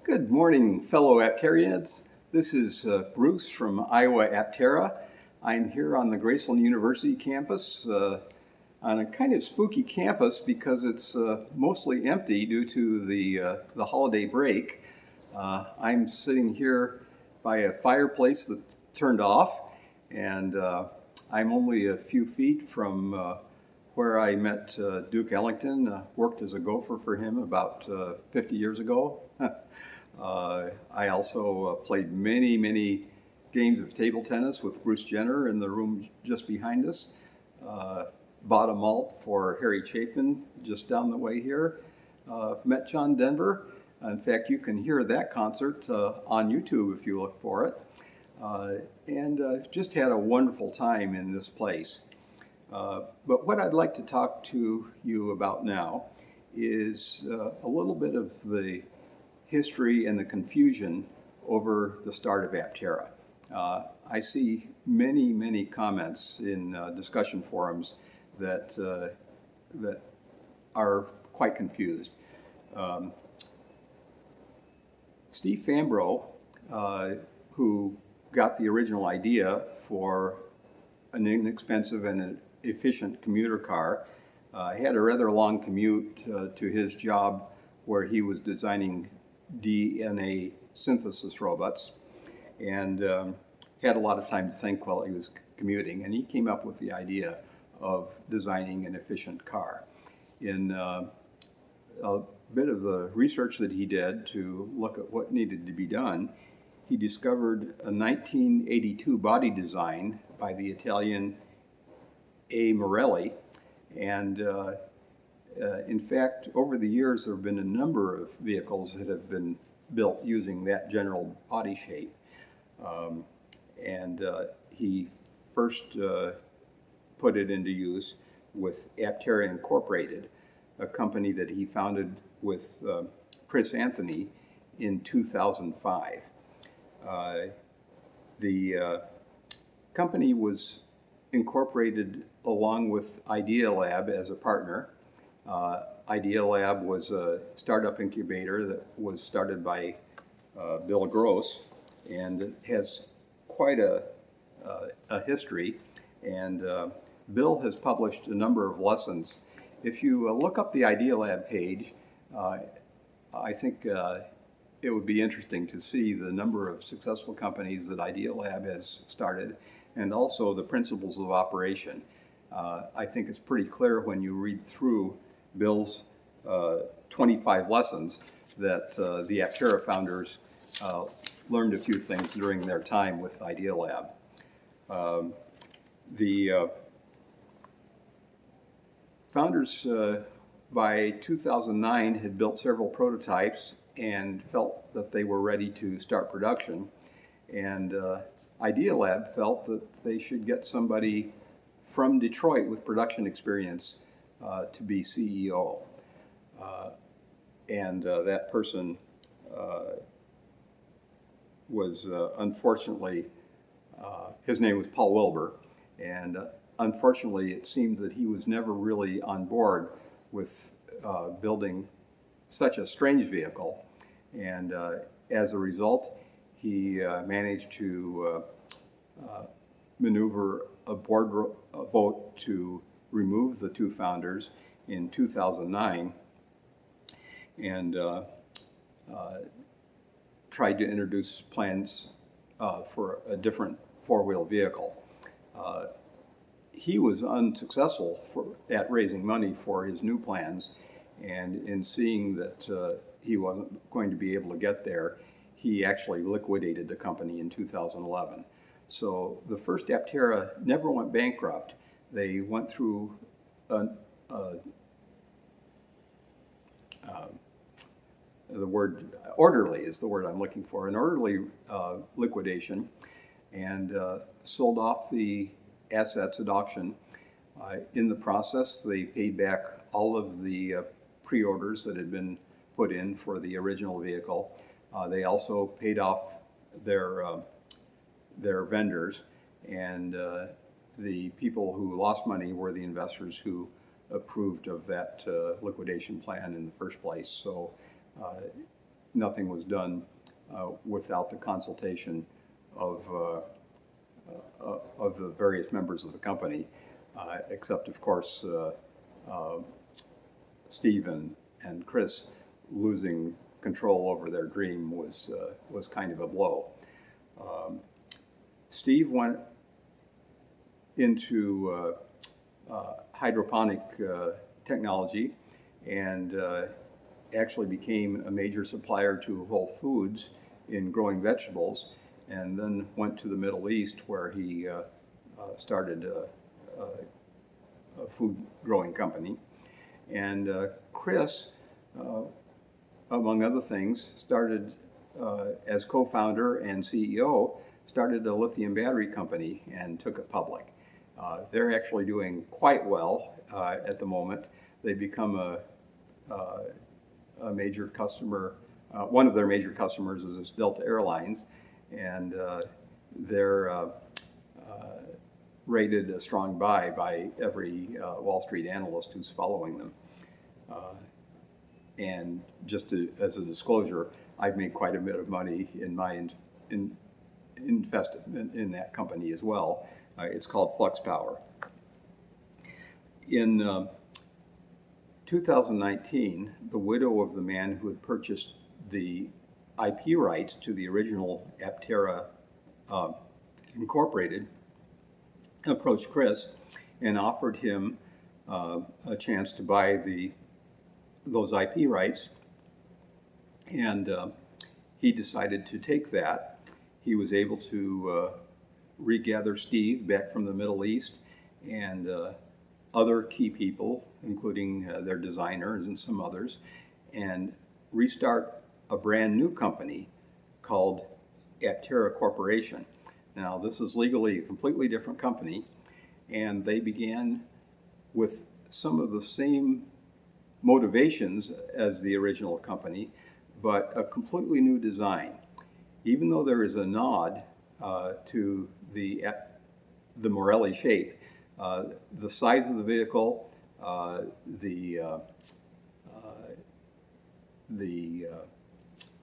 Good morning, fellow Apterians. This is Bruce from Iowa Aptera. I'm here on the Graceland University campus on a kind of spooky campus because it's mostly empty due to the holiday break. I'm sitting here by a fireplace that's turned off, and I'm only a few feet from where I met Duke Ellington, worked as a gopher for him about 50 years ago. I also played many games of table tennis with Bruce Jenner in the room just behind us. Bought a malt for Harry Chapin just down the way here. Met John Denver. In fact, you can hear that concert on YouTube if you look for it. And just had a wonderful time in this place. But what I'd like to talk to you about now is a little bit of the history and the confusion over the start of Aptera. I see many comments in discussion forums that are quite confused. Steve Fambro, who got the original idea for an inexpensive and an efficient commuter car, had a rather long commute to his job where he was designing DNA synthesis robots, and had a lot of time to think while he was commuting, and he came up with the idea of designing an efficient car. In a bit of the research that he did to look at what needed to be done, he discovered a 1982 body design by the Italian A. Morelli, and in fact, over the years, there have been a number of vehicles that have been built using that general body shape. He first put it into use with Aptera Incorporated, a company that he founded with Chris Anthony in 2005. The company was incorporated along with Idealab as a partner. Idealab was a startup incubator that was started by Bill Gross, and it has quite a history. And Bill has published a number of lessons. If you look up the Idealab page, I think it would be interesting to see the number of successful companies that Idealab has started, and also the principles of operation. I think it's pretty clear when you read through Bill's 25 lessons that the Aptera founders learned a few things during their time with Idealab. The founders by 2009 had built several prototypes and felt that they were ready to start production, and Idealab felt that they should get somebody from Detroit with production experience to be CEO. That person was unfortunately, his name was Paul Wilbur, and unfortunately it seemed that he was never really on board with building such a strange vehicle, and as a result he managed to maneuver a board vote to remove the two founders in 2009, and tried to introduce plans for a different four-wheel vehicle. He was unsuccessful at raising money for his new plans, and in seeing that he wasn't going to be able to get there, he actually liquidated the company in 2011. So the first Aptera never went bankrupt. They went through the word orderly is the word I'm looking for, an orderly liquidation, and sold off the assets at auction. In the process, they paid back all of the pre-orders that had been put in for the original vehicle. They also paid off their vendors, and the people who lost money were the investors who approved of that liquidation plan in the first place. So nothing was done without the consultation of the various members of the company, except of course Steve and Chris losing control over their dream was kind of a blow. Steve went into hydroponic technology and actually became a major supplier to Whole Foods in growing vegetables, and then went to the Middle East where he started a food growing company. And Chris, among other things, started as co-founder and CEO, started a lithium battery company and took it public. They're actually doing quite well at the moment. They've become a major customer. One of their major customers is Delta Airlines, and they're rated a strong buy by every Wall Street analyst who's following them. And just as a disclosure, I've made quite a bit of money in my investment in that company as well. It's called Flux Power. In 2019, the widow of the man who had purchased the IP rights to the original Aptera Incorporated approached Chris and offered him a chance to buy those IP rights, and he decided to take that. He was able to regather Steve back from the Middle East and other key people, including their designers and some others, and restart a brand new company called Aptera Corporation. Now, this is legally a completely different company, and they began with some of the same motivations as the original company, but a completely new design. Even though there is a nod to the Morelli shape, the size of the vehicle, the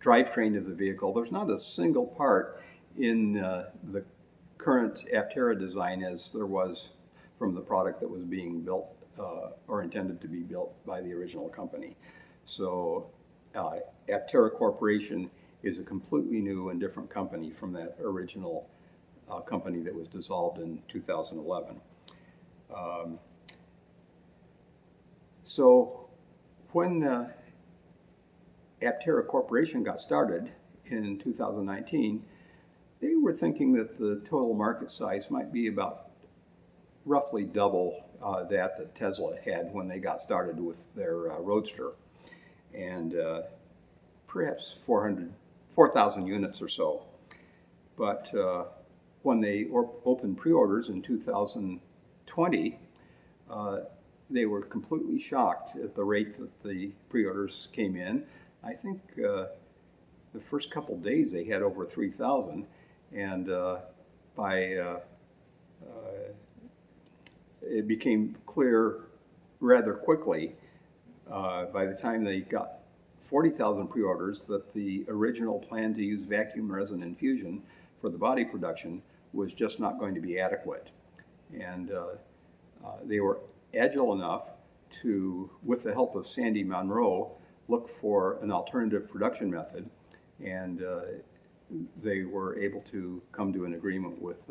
drivetrain of the vehicle, there's not a single part in the current Aptera design as there was from the product that was being built or intended to be built by the original company. So Aptera Corporation is a completely new and different company from that original company that was dissolved in 2011. So when Aptera Corporation got started in 2019, they were thinking that the total market size might be about roughly double that Tesla had when they got started with their Roadster, and perhaps 4,000 units or so. But when they opened pre-orders in 2020, they were completely shocked at the rate that the pre-orders came in. I think the first couple days they had over 3,000, and it became clear rather quickly by the time they got 40,000 pre-orders that the original plan to use vacuum resin infusion for the body production was just not going to be adequate. And they were agile enough to, with the help of Sandy Monroe, look for an alternative production method, and they were able to come to an agreement with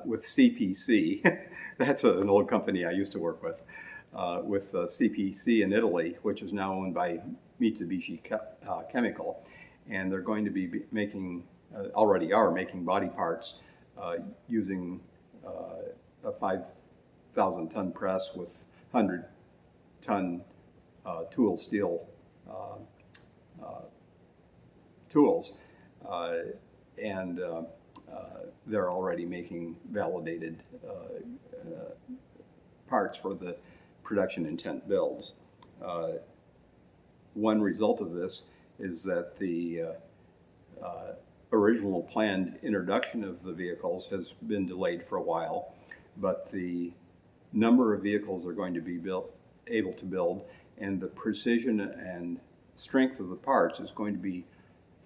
with CPC. That's an old company I used to work with CPC in Italy, which is now owned by Mitsubishi Chemical, and they're going to be making, already are making body parts using a 5,000-ton press with 100-ton tool steel tools, and they're already making validated parts for the production intent builds. One result of this is that the original planned introduction of the vehicles has been delayed for a while, but the number of vehicles they're going to be able to build and the precision and strength of the parts is going to be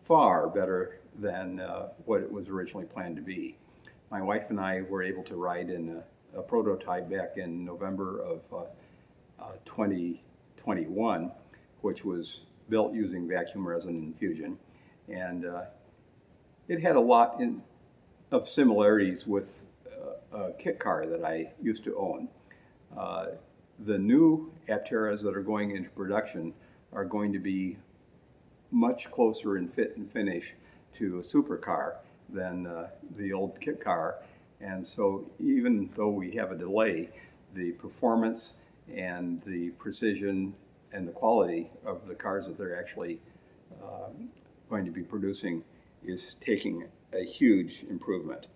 far better than what it was originally planned to be. My wife and I were able to ride in a prototype back in November of 2021, which was built using vacuum resin infusion, and it had a lot of similarities with a kit car that I used to own. The new Apteras that are going into production are going to be much closer in fit and finish to a supercar than the old kit car. And so even though we have a delay, the performance and the precision and the quality of the cars that they're actually going to be producing is taking a huge improvement.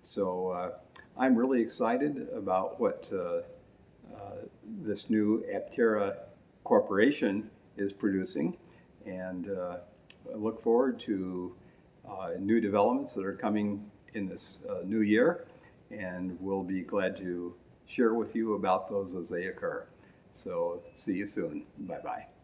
So I'm really excited about what this new Aptera Corporation is producing, and I look forward to new developments that are coming in this new year, and we'll be glad to share with you about those as they occur. So see you soon. Bye-bye.